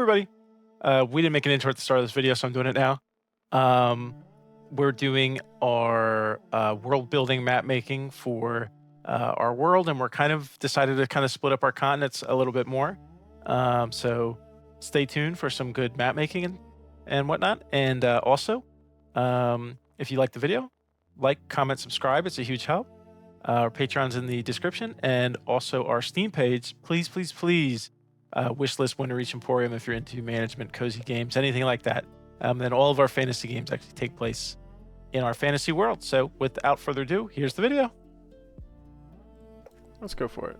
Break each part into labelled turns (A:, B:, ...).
A: everybody. We didn't make an intro at the start of this video, so I'm doing it now. We're doing our world building map making for our world, and we're kind of decided to kind of split up our continents a little bit more. So stay tuned for some good map making and whatnot. And also, if you like the video, like, comment, subscribe. It's a huge help. Our Patreon's in the description, and also our Steam page. Please, please, please. Wishlist, Winter Reach Emporium if you're into management, cozy games, anything like that. And all of our fantasy games actually take place in our fantasy world. So without further ado, here's the video. Let's go for it.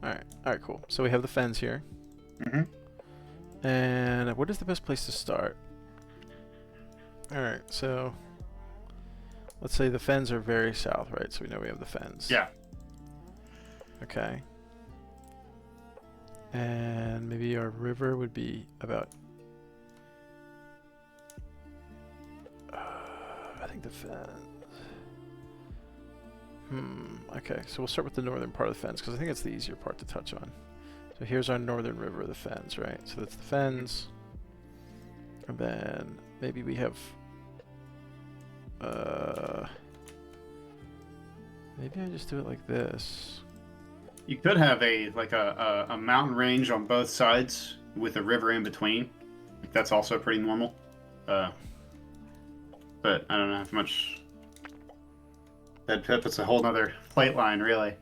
A: All right, cool. So we have the fens here. And what is the best place to start? All right, so let's say the fens are very south, right? So we know we have the fens.
B: Yeah.
A: Okay. And maybe our river would be about... I think the fens... Okay, so we'll start with the northern part of the fens, because I think it's the easier part to touch on. So here's our northern river, the fens, right? So that's the fens. And then maybe we have... maybe I just do it like this.
B: You could have a mountain range on both sides with a river in between. That's also pretty normal. But I don't know how much. That puts a whole other plate line, really.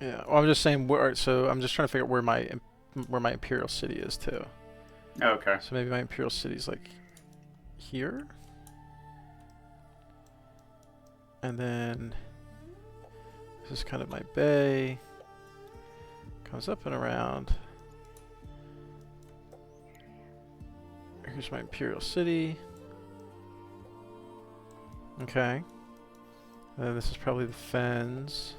A: Yeah, well, I'm just saying. So I'm just trying to figure out where my imperial city is too.
B: Okay.
A: So maybe my imperial city is like here, and then this is kind of my bay. Comes up and around. Here's my imperial city. Okay. And then this is probably the fens.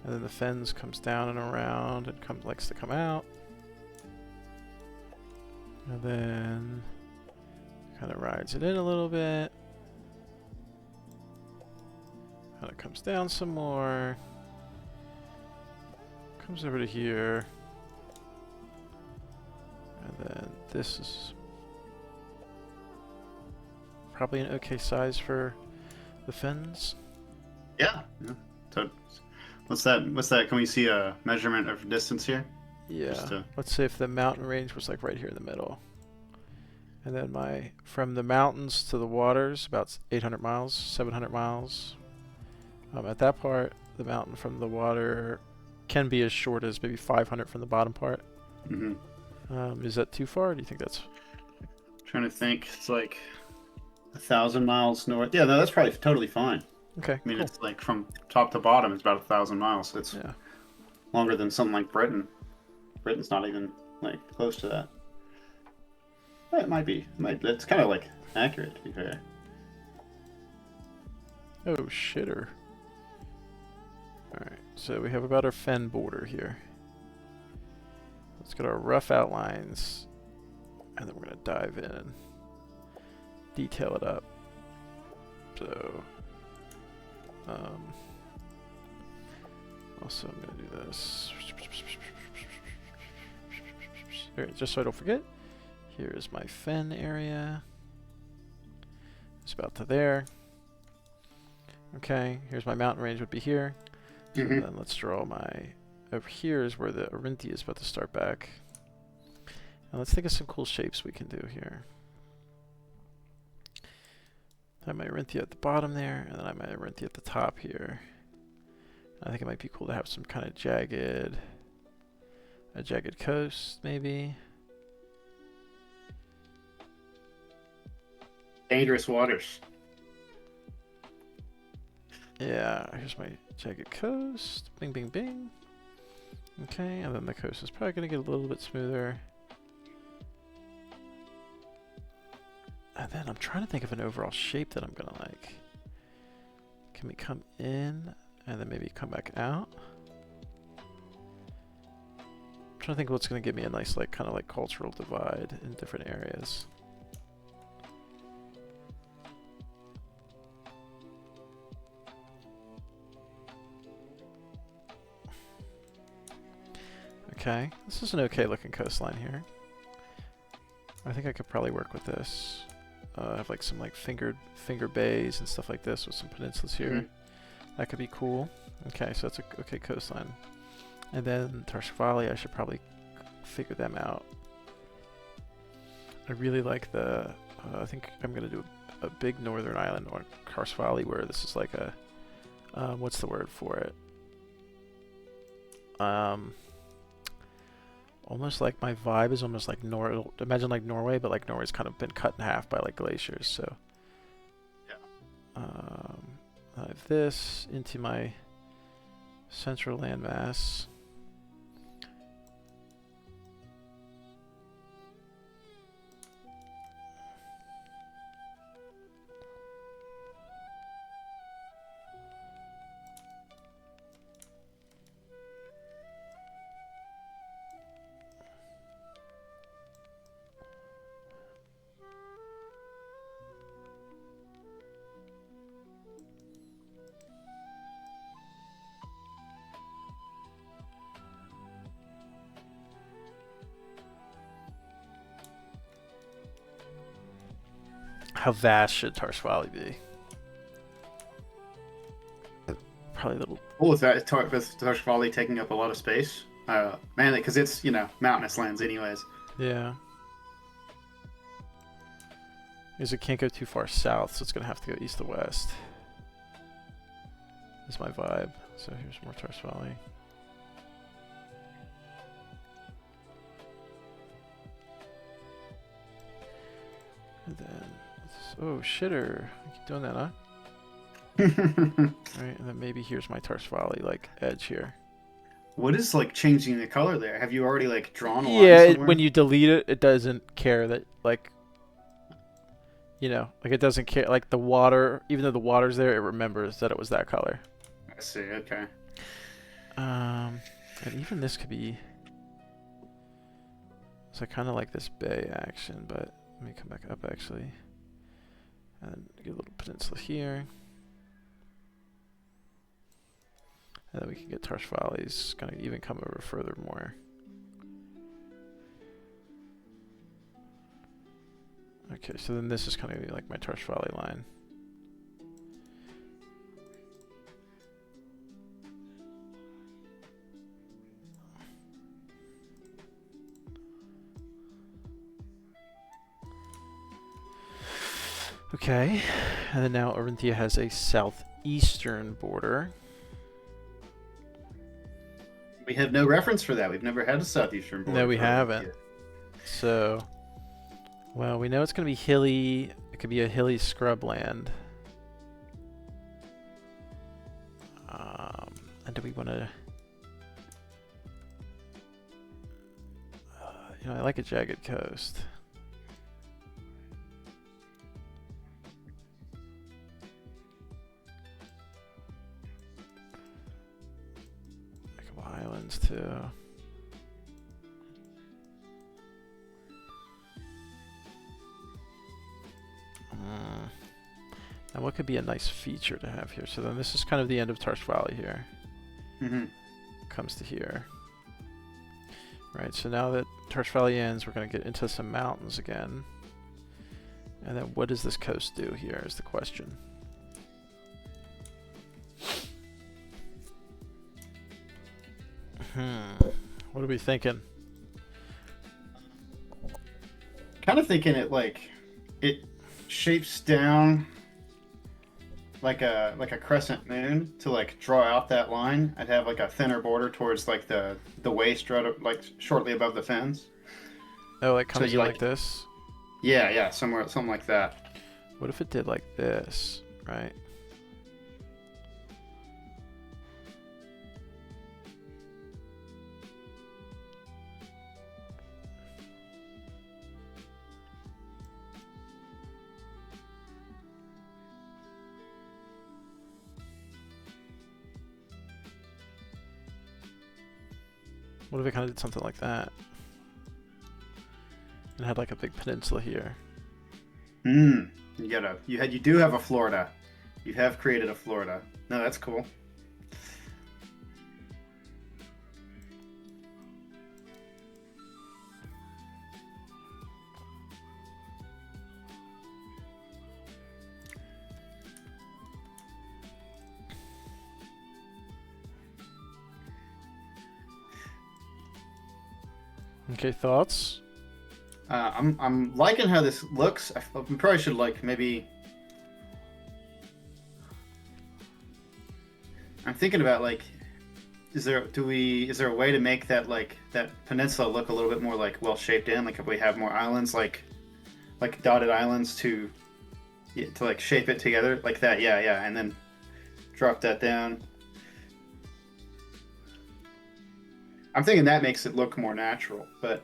A: And then the fens comes down and around and likes to come out. And then kind of rides it in a little bit. Kind of comes down some more. Comes over to here. And then this is probably an okay size for the fens.
B: Yeah. So what's that? Can we see a measurement of distance here?
A: Yeah. Let's say if the mountain range was like right here in the middle. And then from the mountains to the waters, about 800 miles, 700 miles. At that part, the mountain from the water can be as short as maybe 500 from the bottom part. Is that too far? Or do you think that's...
B: I'm trying to think. It's like 1,000 miles north. Yeah, no, that's probably totally fine.
A: Okay,
B: I mean,
A: cool.
B: It's like from top to bottom, it's about 1,000 miles. It's longer than something like Britain. Britain's not even like close to that. It might be. It's kind of like accurate, to be fair.
A: Oh, shitter. Alright, so we have about our fen border here. Let's get our rough outlines, and then we're going to dive in, detail it up. So, also I'm going to do this. Alright, just so I don't forget, here is my fen area. It's about to there. Okay, here's my mountain range would be here. So then let's draw over here is where the Arinthia is about to start back. And let's think of some cool shapes we can do here. I have my Arinthia at the bottom there, and then I have my Arinthia at the top here. I think it might be cool to have some kind of jagged coast, maybe.
B: Dangerous waters.
A: Yeah, here's my jagged coast. Bing, bing, bing. Okay, and then the coast is probably going to get a little bit smoother. And then I'm trying to think of an overall shape that I'm going to like. Can we come in and then maybe come back out? I'm trying to think of what's going to give me a nice kind of cultural divide in different areas. Okay, this is an okay looking coastline here. I think I could probably work with this. I have like some like finger bays and stuff like this with some peninsulas here. That could be cool. Okay, so that's a okay coastline. And then Tarsh Valley, I should probably figure them out. I really like the. I think I'm gonna do a big northern island on Tarsh Valley where this is like a. What's the word for it? Almost like my vibe is almost like imagine like Norway, but like Norway's kind of been cut in half by like glaciers. So
B: Yeah.
A: I have this into my central landmass. How vast should Tarsh Valley be? Probably a little.
B: Well, with that, with Tarsh Valley taking up a lot of space, mainly because it's mountainous lands anyways.
A: Yeah. Because it can't go too far south, so it's gonna have to go east to west. Is my vibe. So here's more Tarsh Valley. And then, oh shitter! I keep doing that, huh? Alright, and then maybe here's my Tarsh Valley like edge here.
B: What is like changing the color there? Have you already like drawn a line
A: Yeah,
B: somewhere?
A: when you delete it, it doesn't care that like. Like it doesn't care. Like the water, even though the water's there, it remembers that it was that color.
B: I see. Okay.
A: And even this could be. So I kind of like this bay action, but let me come back up actually. And get a little peninsula here. And then we can get Tarsh Valley's gonna even come over further more. Okay, so then this is kind of like my Tarsh Valley line. Okay, and then now Orinthia has a southeastern border.
B: We have no reference for that. We've never had a southeastern border.
A: No, we haven't. So, well, we know it's going to be hilly. It could be a hilly scrubland. And do we want to... I like a jagged coast. Islands too. And what could be a nice feature to have here? So then this is kind of the end of Tarsh Valley here. Comes to here. Right, so now that Tarsh Valley ends, we're going to get into some mountains again. And then what does this coast do here is the question. What are we thinking?
B: Kind of thinking it shapes down like a crescent moon to like draw out that line. I'd have like a thinner border towards like the waist, right, like shortly above the fins.
A: Oh, like comes
B: you
A: like this?
B: Yeah, something like that.
A: What if it did like this, right? What if it kind of did something like that? And had like a big peninsula here.
B: You do have a Florida. You have created a Florida. No, that's cool.
A: Okay, thoughts?
B: I'm liking how this looks. We probably should like maybe. I'm thinking about like, is there a way to make that like that peninsula look a little bit more like well shaped in? Like if we have more islands, like dotted islands to like shape it together like that. Yeah, yeah, and then drop that down. I'm thinking that makes it look more natural, but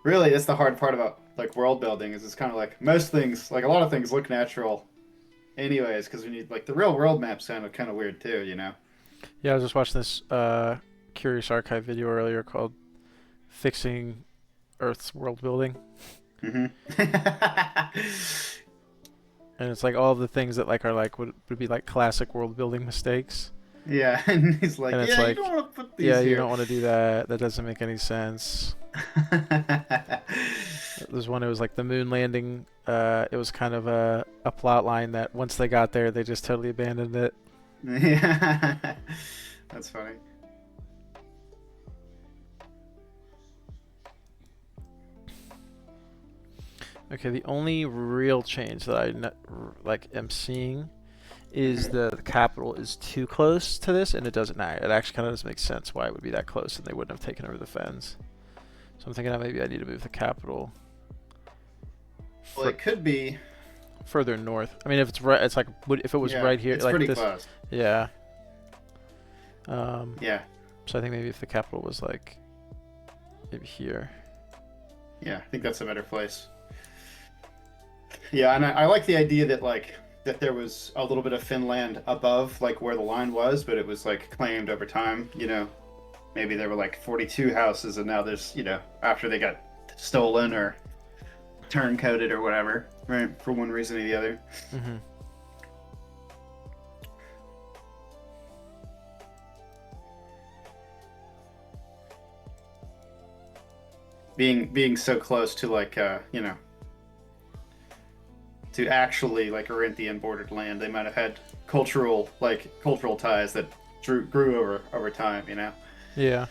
B: really, that's the hard part about like world building is it's kind of like most things, like a lot of things look natural anyways, because we need like the real world maps sound kind of weird too, you know?
A: Yeah, I was just watching this Curious Archive video earlier called "Fixing Earth's World Building,"
B: Hmm.
A: and it's like all the things that like are like would be like classic world building mistakes.
B: Yeah, and he's like,
A: And it's
B: yeah, you
A: like,
B: don't want to put
A: yeah,
B: these
A: you
B: here.
A: don't want to do that. That doesn't make any sense. There's one. It was like the moon landing. It was kind of a plot line that once they got there, they just totally abandoned it.
B: Yeah, that's funny.
A: Okay, the only real change that like am seeing is the capital is too close to this, and it doesn't now. It actually kind of doesn't make sense why it would be that close, and they wouldn't have taken over the fens. So I'm thinking that maybe I need to move the capital
B: Well, it could be.
A: further north. I mean, if it's right, it's like if it was
B: Yeah,
A: right here,
B: it's
A: like
B: pretty
A: this.
B: close.
A: Yeah.
B: Yeah,
A: So I think maybe if the capital was like maybe here.
B: yeah, I think that's a better place. Yeah, and I like the idea that like that there was a little bit of Finland above like where the line was, but it was like claimed over time, you know. Maybe there were like 42 houses and now there's, you know, after they got stolen or turncoated or whatever, right? For one reason or the other.
A: Mm-hmm.
B: Being so close to like you know, to actually like Corinthian bordered land, they might have had cultural ties that grew over time, you know.
A: Yeah.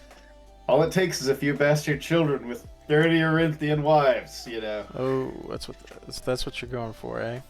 B: All it takes is a few bastard children with dirty Corinthian wives, you know.
A: Oh, that's what you're going for, eh?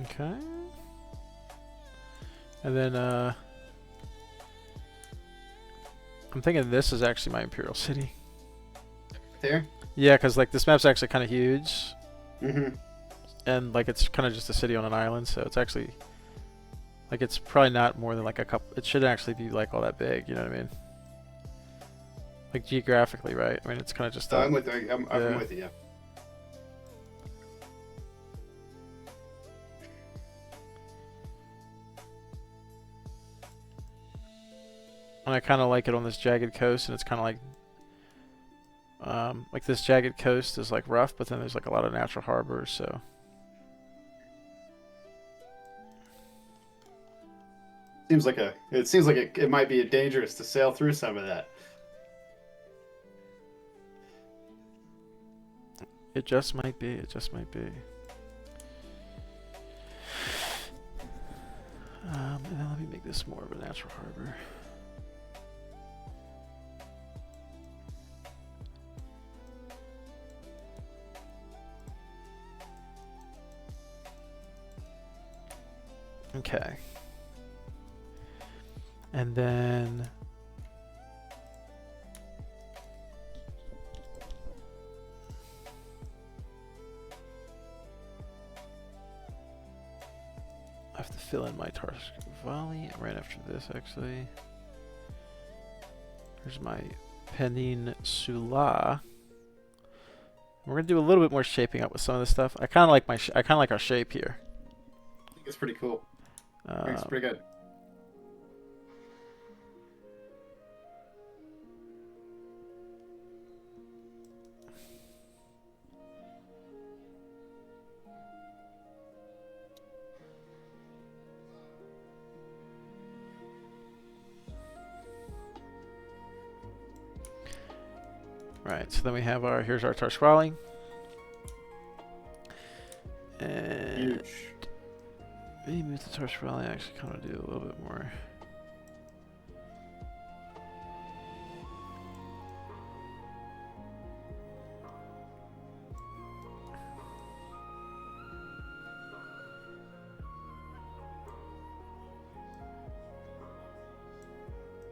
A: Okay. And then I'm thinking this is actually my imperial city.
B: There?
A: Yeah, because like this map's actually kind of huge,
B: Mm-hmm.
A: and like it's kind of just a city on an island, so it's actually like it's probably not more than like a couple. It shouldn't actually be like all that big. You know what I mean? Like geographically, right? I mean, it's kind of just.
B: I'm with you. I'm
A: yeah.
B: with you. Yeah.
A: And I kind of like it on this jagged coast, and it's kind of like this jagged coast is like rough, but then there's like a lot of natural harbors, so.
B: It seems like it might be dangerous to sail through some of that.
A: It just might be. It just might be. And then let me make this more of a natural harbor. Okay. And then I have to fill in my Tarsk Valley right after this, actually. Here's my Peninsula. We're gonna do a little bit more shaping up with some of this stuff. I kind of like I kind of like our shape here.
B: I think it's pretty cool. I think it's pretty good.
A: Right, so then we have here's our Tarsquali. And
B: Huge.
A: maybe with the Tarsquali, I actually kind of do a little bit more.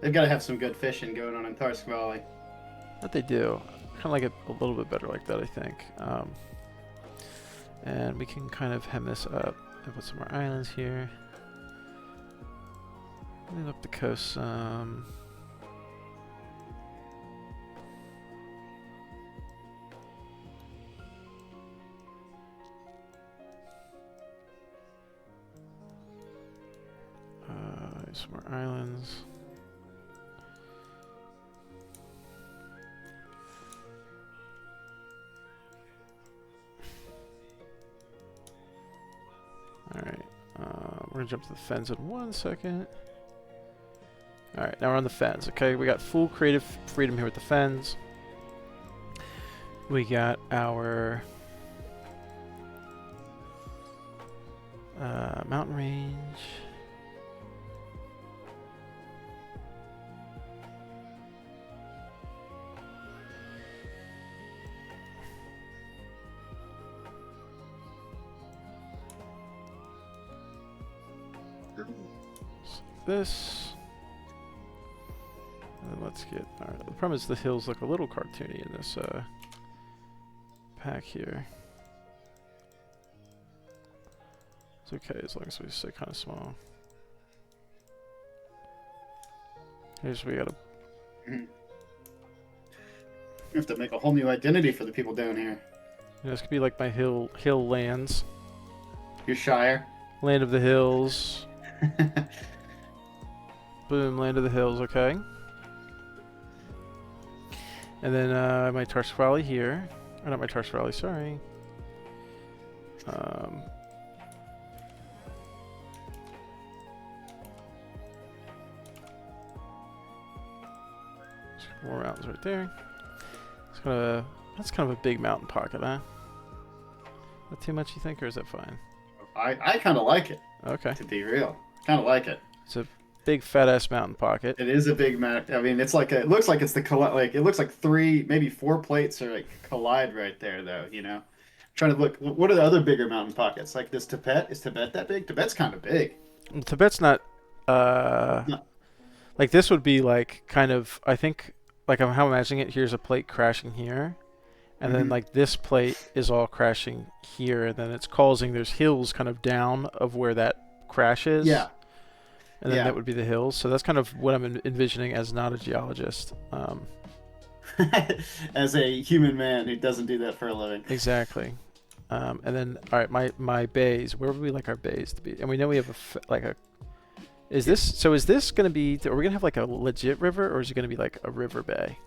B: They've got to have some good fishing going on in Tarsk Valley.
A: What they do, kind of like it a little bit better like that, I think. And we can kind of hem this up and put some more islands here. Move up the coast some. Some more islands. Alright, we're gonna jump to the fens in 1 second. Alright, now we're on the fens, okay? We got full creative freedom here with the fens. We got our mountain range. This. And then let's get. Alright, the problem is the hills look a little cartoony in this pack here. It's okay as long as we stay kind of small. Here's we gotta.
B: You have to make a whole new identity for the people down here.
A: This could be like my hill lands.
B: Your Shire.
A: Land of the hills. Boom, land of the hills, okay. And then my Tarsquali here. Or not my Tarsquali, sorry. More mountains right there. That's kind of a big mountain pocket, huh? Not too much, you think, or is that fine?
B: I kind of like it.
A: Okay.
B: To be real, kind of like it.
A: It's a big fat ass mountain pocket.
B: It is a big map. I mean, it's like it looks like it's it looks like 3, maybe 4 plates are like collide right there, though. You know, I'm trying to look. What are the other bigger mountain pockets? Like this Tibet. Is Tibet that big? Tibet's kind of big.
A: Well, Tibet's not.
B: No.
A: Like this would be like kind of. I think like how I'm imagining it. Here's a plate crashing here, and then like this plate is all crashing here, and then it's causing there's hills kind of down of where that crash is.
B: Yeah.
A: And then that would be the hills. So that's kind of what I'm envisioning as not a geologist.
B: As a human man who doesn't do that for a living.
A: Exactly. And then, all right, my bays. Where would we like our bays to be? And we know we have is this going to be, are we going to have like a legit river, or is it going to be like a river bay?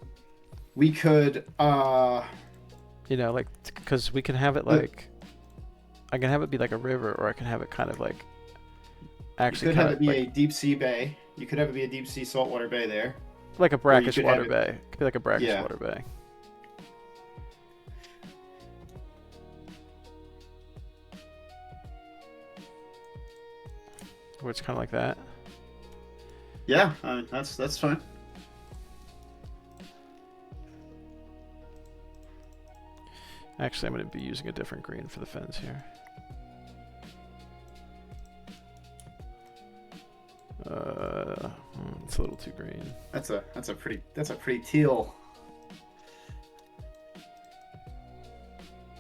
B: We could,
A: you know, like, because we can have it like, I can have it be like a river, or I can have it kind of like, actually,
B: you could have it be a deep sea bay. You could have it be a deep sea saltwater bay there.
A: Like a brackish water bay. It could be like a brackish water bay. Where it's kind of like that.
B: Yeah, that's fine.
A: Actually, I'm going to be using a different green for the fence here. It's a little too green.
B: That's a pretty teal.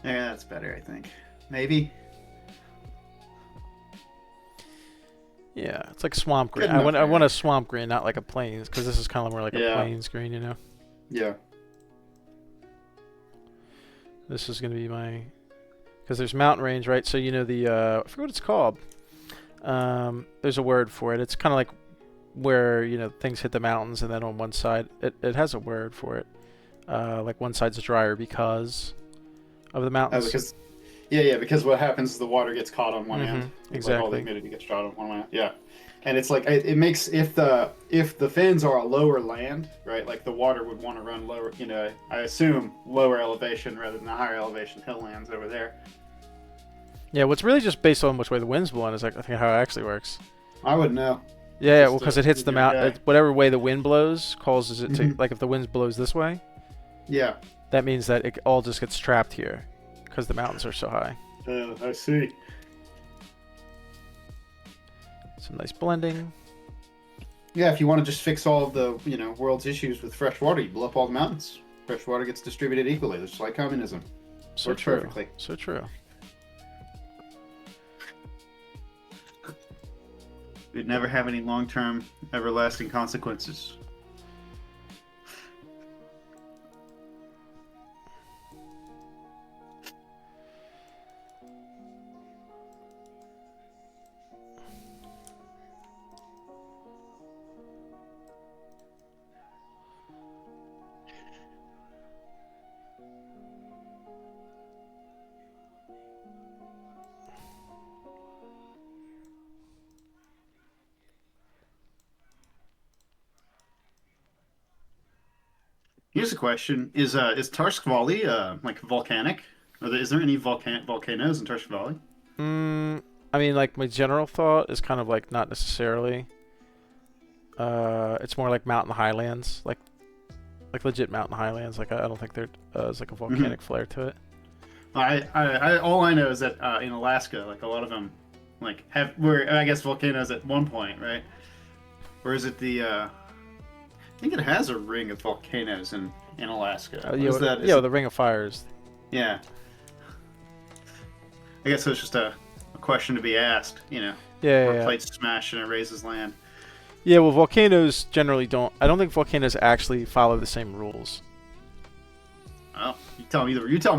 B: Yeah, that's better, I think. Maybe.
A: Yeah, it's like swamp green. I want a swamp green, not like a plains, because this is kind of more like a plains green, you know.
B: Yeah.
A: This is going to be my, because there's mountain range, right? So you know the I forget what it's called. There's a word for it. It's kind of like where things hit the mountains, and then on one side it has a word for it. Like one side's drier because of the mountains.
B: Because what happens is the water gets caught on one end.
A: Exactly.
B: Like all the humidity gets shot on one end. Yeah. And it's like it makes if the fins are a lower land, right? Like the water would want to run lower. I assume lower elevation rather than the higher elevation hilllands over there.
A: Yeah, what's really just based on which way the wind's blowing is like I think how it actually works.
B: I wouldn't know.
A: Yeah, well, because it hits the mountain. Whatever way the wind blows causes it to like if the wind blows this way.
B: Yeah.
A: That means that it all just gets trapped here because the mountains are so high.
B: I see.
A: Some nice blending.
B: Yeah, if you want to just fix all of the world's issues with fresh water, you blow up all the mountains. Fresh water gets distributed equally, just like communism.
A: So
B: Works
A: true.
B: Perfectly.
A: So true.
B: It'd never have any long-term, everlasting consequences. Here's a question: Is Tarsk Valley like volcanic? Is there any volcanoes in Tarsk Valley?
A: I mean, like my general thought is kind of like not necessarily. It's more like mountain highlands, like legit mountain highlands. Like I don't think there's like a volcanic flare to it.
B: I all I know is that in Alaska, like a lot of them, like were I guess volcanoes at one point, right? Or is it the I think it has a ring of volcanoes in Alaska.
A: The Ring of Fires.
B: Yeah. I guess it's just a question to be asked, where plates smash and it raises land.
A: Yeah, well, volcanoes generally don't. I don't think volcanoes actually follow the same rules.
B: Oh, you tell me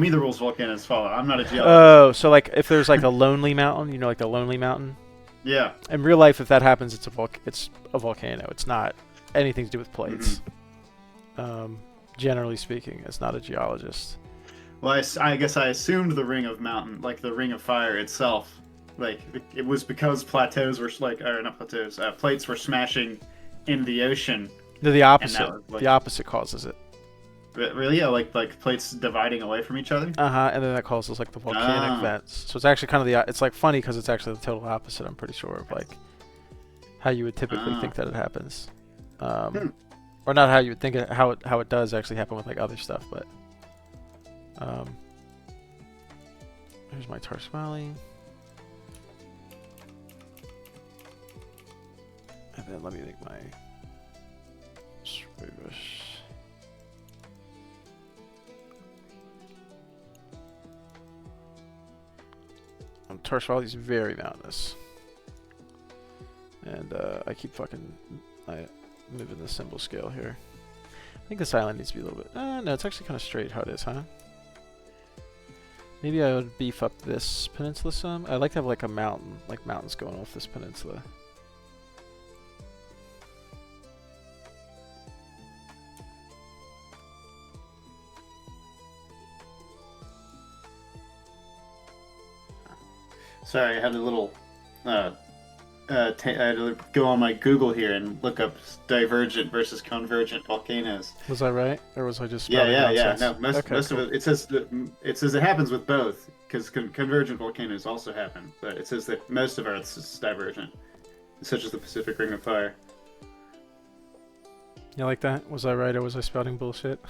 B: the rules volcanoes follow. I'm not a geologist.
A: Oh, so like if there's like a lonely mountain, like a lonely mountain.
B: Yeah.
A: In real life, if that happens, it's a volcano. It's not anything to do with plates. Generally speaking, it's not a geologist.
B: Well, I guess I assumed the ring of mountain, like the ring of fire itself, like it was because plateaus were not plateaus, plates were smashing in the ocean.
A: No, the opposite. The opposite causes it.
B: Really? Yeah, like plates dividing away from each other?
A: And then that causes like the volcanic vents. So it's actually kind of it's like funny because it's actually the total opposite, I'm pretty sure, of like how you would typically think that it happens. Or not how you would think how it does actually happen with like other stuff, but here's my Tarsk Valley. And then let me make my Tarsk Valley is very mountainous. And I keep moving the symbol scale here. I think this island needs to be a little bit... no, it's actually kind of straight how it is, huh? Maybe I would beef up this peninsula some. I'd like to have like a mountain, like mountains going off this peninsula.
B: Sorry, I had a little... I had to go on my Google here and look up divergent versus convergent volcanoes.
A: Was I right, or was I just
B: yeah? No, most of it says it happens with both because convergent volcanoes also happen, but it says that most of Earth's is divergent, such as the Pacific Ring of Fire.
A: You like that? Was I right, or was I spouting bullshit?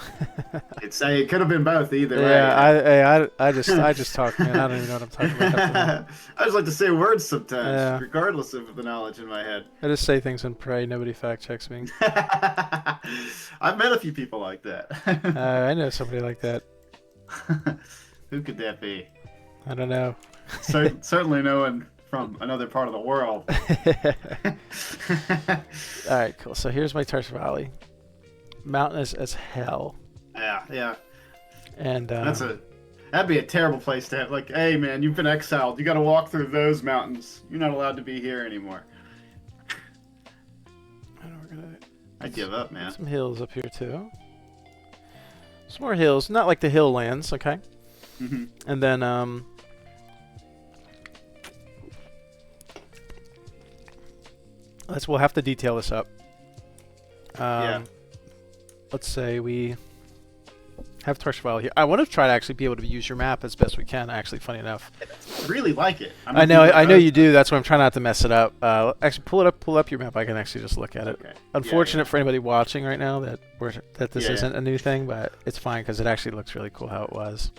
B: It could have been both either.
A: Yeah, right? I just talk, man. I don't even know what I'm talking about.
B: I just like to say words sometimes, regardless of the knowledge in my head.
A: I just say things and pray nobody fact checks me.
B: I've met a few people like that.
A: I know somebody like that.
B: Who could that be?
A: I don't know.
B: Certainly no one from another part of the world.
A: All right, cool. So here's my Tarsk Valley. Mountainous as hell.
B: Yeah.
A: And
B: that's That'd be a terrible place to have. Like, hey man, you've been exiled. You got to walk through those mountains. You're not allowed to be here anymore.
A: And we're gonna
B: I give up, man.
A: some hills up here too. Some more hills, not like the hill lands, okay?
B: Mm-hmm.
A: And then we'll have to detail this up.
B: Yeah.
A: Let's say we have torch file here. I want to try to actually be able to use your map as best we can. Actually, funny enough.
B: I really like it.
A: I know you do. That's why I'm trying not to mess it up. Actually, pull up your map. I can actually just look at it.
B: Okay.
A: Unfortunate for anybody watching right now that this
B: Yeah,
A: isn't a new thing, but it's fine because it actually looks really cool how it was.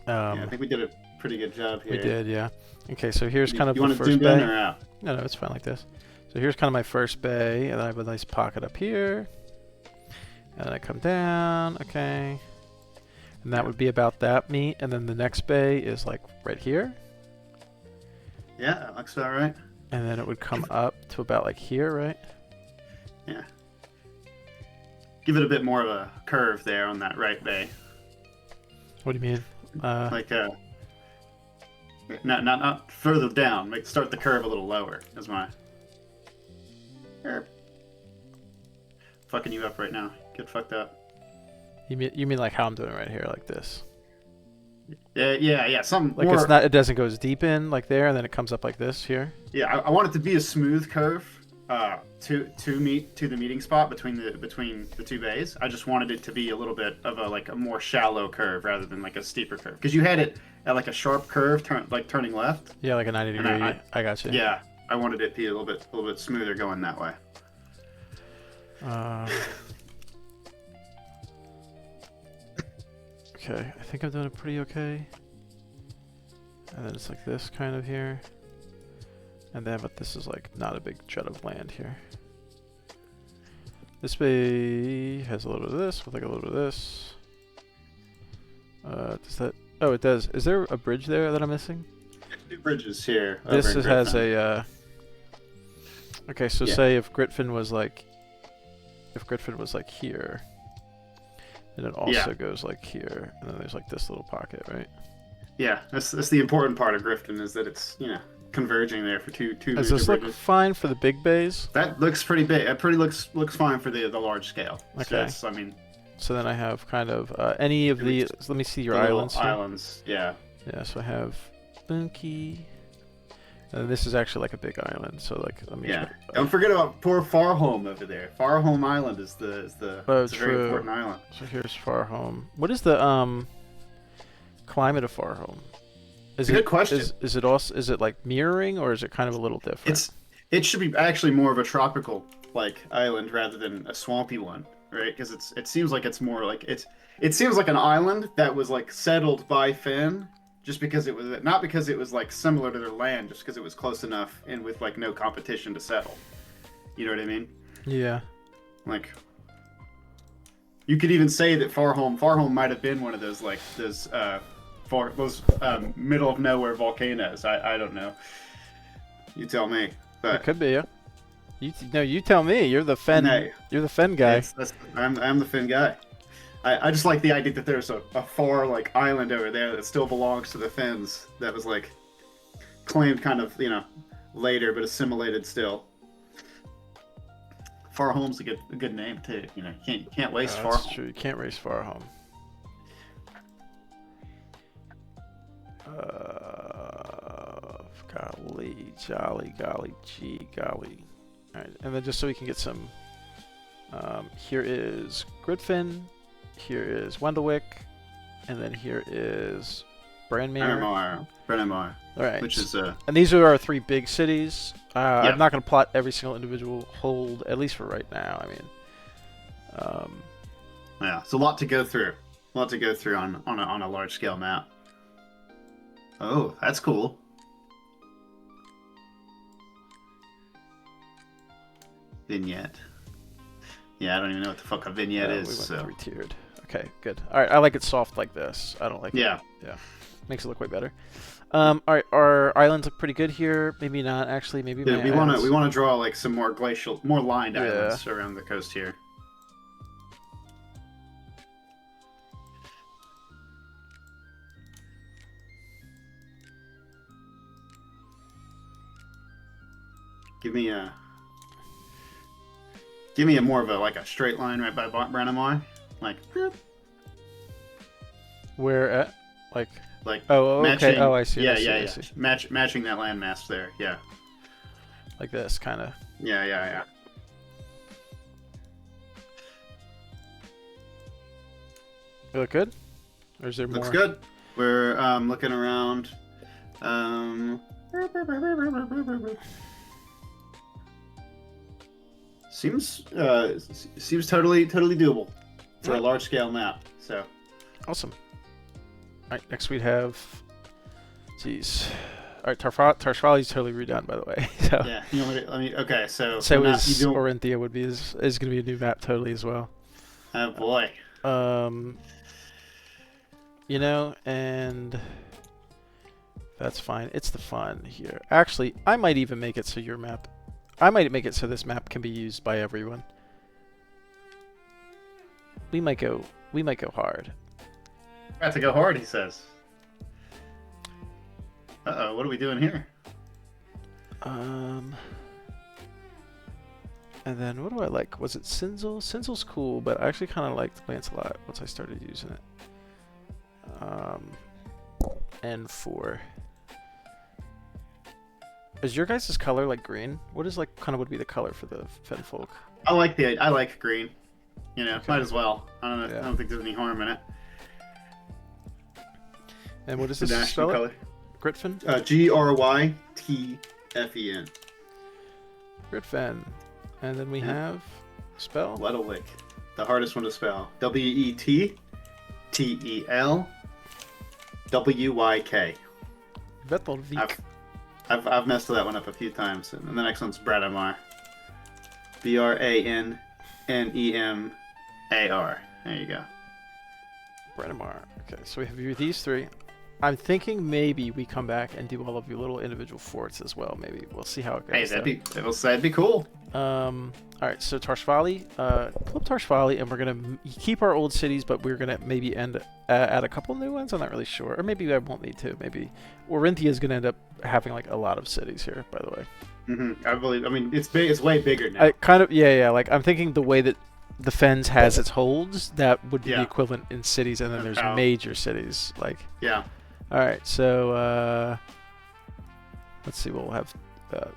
B: Yeah, I think we did a pretty good job here.
A: We did, yeah. Okay, so here's kind of
B: You
A: the
B: want to
A: first
B: zoom
A: bay.
B: in or out?
A: No, it's fine like this. So here's kind of my first bay, and then I have a nice pocket up here. And then I come down, okay. And that would be about that meat. And then the next bay is like right here.
B: Yeah, that looks all right.
A: And then it would come up to about like here, right?
B: Yeah. Give it a bit more of a curve there on that right bay.
A: What do you mean?
B: Like not further down. Start the curve a little lower. Is my fucking you up right now. Get fucked up.
A: You mean like how I'm doing right here, like this?
B: Yeah. Some
A: like
B: more,
A: it's not. It doesn't go as deep in like there, and then it comes up like this here.
B: Yeah, I want it to be a smooth curve. To the meeting spot between the two bays. I just wanted it to be a little bit of a more shallow curve rather than like a steeper curve. Because you had it at like a sharp curve, turning left.
A: Yeah, like a 90 degree. I got you.
B: Yeah, I wanted it to be a little bit smoother going that way.
A: Okay, I think I'm doing it pretty okay. And then it's like this kind of here. And then, but this is like not a big chunk of land here. This bay has a little bit of this with like a little bit of this. Does that? Oh, it does. Is there a bridge there that I'm missing?
B: Two bridges here.
A: This has a. Okay, so say if Gritfin was like here, and it also goes like here, and then there's like this little pocket, right?
B: Yeah, that's the important part of Grifton is that it's converging there for two.
A: Does this look fine for the big bays?
B: That looks pretty big. It looks fine for the large scale.
A: Okay.
B: So
A: so then I have kind of any of the. Let me see your islands.
B: Islands, yeah.
A: Yeah. So I have Bunky. And this is actually like a big island. So like let me.
B: Yeah. Don't forget about poor Farholm over there. Farholm Island is the
A: oh,
B: it's a very important island.
A: So here's Farholm. What is the climate of Farholm? Is
B: Good question.
A: Is it like mirroring or is it kind of a little different?
B: It should be actually more of a tropical like island rather than a swampy one, right? Because it seems like it's more like it seems like an island that was like settled by Finn just because it was not because it was like similar to their land, just because it was close enough and with like no competition to settle. You know what I mean?
A: Yeah.
B: Like you could even say that Farholm might have been one of those like those middle of nowhere volcanoes. I don't know. You tell me. But
A: it could be, yeah. You tell me. You're the Fen.
B: Hey,
A: you're the Fen guy.
B: I'm the Fen guy. I just like the idea that there's a far like island over there that still belongs to the Fens that was like claimed kind of later but assimilated still. Farholm's a good name too. You can't waste Farholm.
A: That's true. You can't waste Farholm. Golly, jolly, golly, gee, golly. Alright, and then just so we can get some, here is Gridfin, here is Wendelwick, and then here is Branmere.
B: Branmere.
A: Alright.
B: Which is
A: and these are our three big cities.
B: Yeah.
A: I'm not going to plot every single individual hold, at least for right now. I mean,
B: yeah, it's a lot to go through. A lot to go through on a large scale map. Oh, that's cool. Vignette. Yeah, I don't even know what the fuck a vignette is.
A: We went three-tiered. Okay, good. All right, I like it soft like this. I don't like it. Yeah. Makes it look way better. All right, our islands look pretty good here. Maybe not actually. Maybe
B: we want to draw like some more glacial, more lined islands around the coast here. Give me a more of a like a straight line right by Branamar, like
A: Where at? Like.
B: like
A: Oh,
B: matching.
A: okay. Oh, I see.
B: Yeah,
A: I see,
B: yeah,
A: I
B: yeah.
A: see.
B: Matching that landmass there. Yeah.
A: Like this, kind of.
B: Yeah, yeah, yeah.
A: You look good? Or is there more?
B: Looks good. We're looking around. Seems totally doable for a large scale map. So
A: Awesome. All right, next we'd have. Jeez. All right, Tarshvali's totally redone, by the way. So
B: yeah, you know what? Okay, so
A: is Orinthia would be is going to be a new map totally as well.
B: Oh boy.
A: You know, and that's fine. It's the fun here. Actually, I might even make it so your map. I might make it so this map can be used by everyone. We might go hard.
B: About to go hard, he says. Uh-oh, what are we doing here?
A: And then what do I like? Was it Sinzel? Sinzel's cool, but I actually kind of liked Lancelot once I started using it. N4. Is your guys' color like green? What is like kind of would be the color for the Fenfolk?
B: I like green. You know,
A: Okay.
B: might as well. I don't know.
A: Yeah.
B: I don't think there's any harm in it.
A: And what is
B: The
A: this
B: national
A: spell?
B: color.
A: Gritfen?
B: Grytfen.
A: Gritfen. And then we have spell.
B: Letelic. The hardest one to spell. WETTELWYK.
A: Vettelvik.
B: I've messed that one up a few times. And the next one's Branamar. BRANNEMAR. There you go.
A: Branamar. Okay, so we have these three. I'm thinking maybe we come back and do all of your little individual forts as well. Maybe we'll see how it goes.
B: Hey, that'd be cool.
A: All right, so Tarshvali, pull up Tarshvali, and we're gonna keep our old cities, but we're gonna maybe add a couple new ones. I'm not really sure, or maybe I won't need to. Maybe Orinthia is gonna end up having like a lot of cities here. By the way,
B: I believe. I mean, it's big. It's way bigger now.
A: Yeah. Like I'm thinking the way that the Fens has its holds, that would be the equivalent in cities, and then there's major cities. Like All right, so let's see. We'll have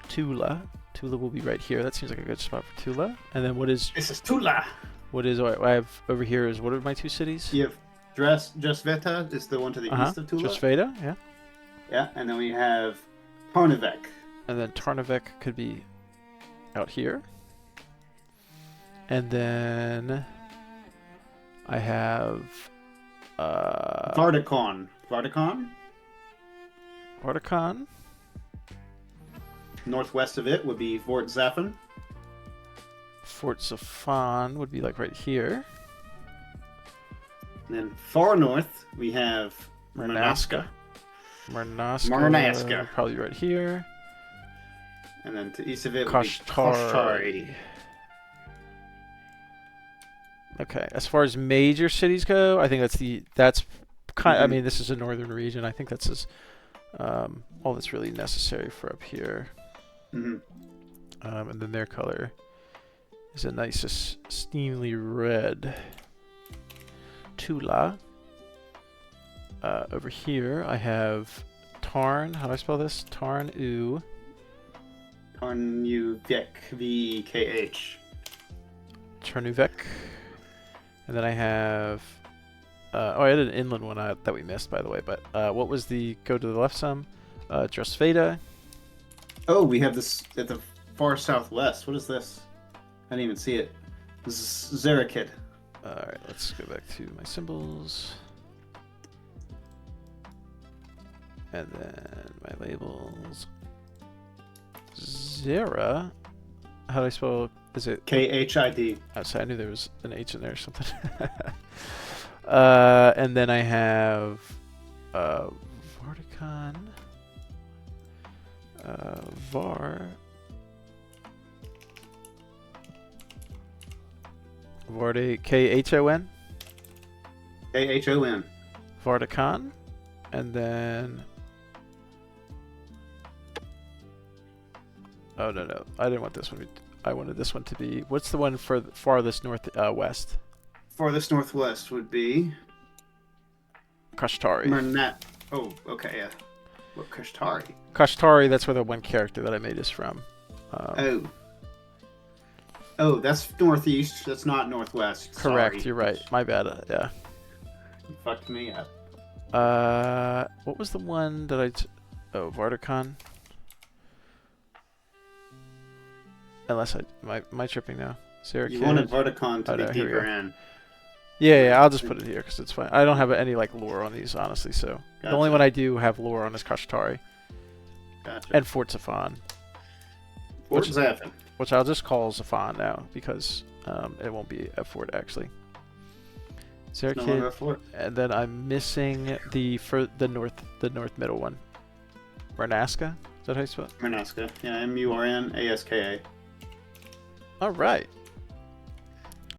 A: Tula. Tula will be right here. That seems like a good spot for Tula. And then what is?
B: This is Tula.
A: What is? I have over here is what are my two cities?
B: You have Dresveta is the one to the east of Tula.
A: Dresveta, yeah.
B: Yeah, and then we have Tarnavek.
A: And then Tarnavek could be out here. And then I have
B: Vardakon. Northwest of it would be Fort Zaffin.
A: Fort Zafan would be like right here.
B: And then far north we have
A: Murnaska. Probably right here.
B: And then to east of it would be
A: Kashtari.
B: Kashtari.
A: Okay, as far as major cities go, I think that's kind. I mean, this is a northern region. I think that's all that's really necessary for up here. And then their color is a nice, steamily red. Tula. Over here, I have Tarn. How do I spell this? Tarn-U.
B: Tarnuvek, VKH.
A: Tarnuvek. And then I have... I had an inland one that we missed, by the way. But what was the... Go to the left some. Dresveta.
B: Oh, we have this at the far southwest. What is this? I didn't even see it. This is Zerakid.
A: Alright, let's go back to my symbols. And then my labels. Zera. How do I spell? Is it
B: KHID?
A: Oh, sorry, I knew there was an H in there or something. And then I have Vardakon. Varde KHON.
B: KHON.
A: Vardakon. And then Oh no, I didn't want this one. I wanted this one to be. What's the one for farthest north west?
B: Farthest northwest would be
A: Kashtari.
B: Mernat. Oh, okay, yeah. What, Kashtari?
A: Kashtari. That's where the one character that I made is from.
B: Oh, that's northeast. That's not northwest.
A: Correct.
B: Sorry.
A: You're right. My bad. Yeah.
B: You fucked me up.
A: What was the one that oh, Vardakon. Unless am I tripping now? Syracuse.
B: You wanted Vardakon to
A: Oh,
B: be
A: no, here we
B: deeper
A: go.
B: in.
A: Yeah, I'll just put it here because it's fine. I don't have any like lore on these, honestly. So the only
B: Gotcha.
A: one I do have lore on is Kashtari
B: Gotcha.
A: and Fort Zafan,
B: Fort Zafin.
A: which I'll just call Zafan now because it won't be a fort actually.
B: It's no longer a
A: Syracuse,
B: fort.
A: and then I'm missing the north middle one. Marnaska? Is that how you spell it?
B: Murnaska. Yeah, Murnaska.
A: All right.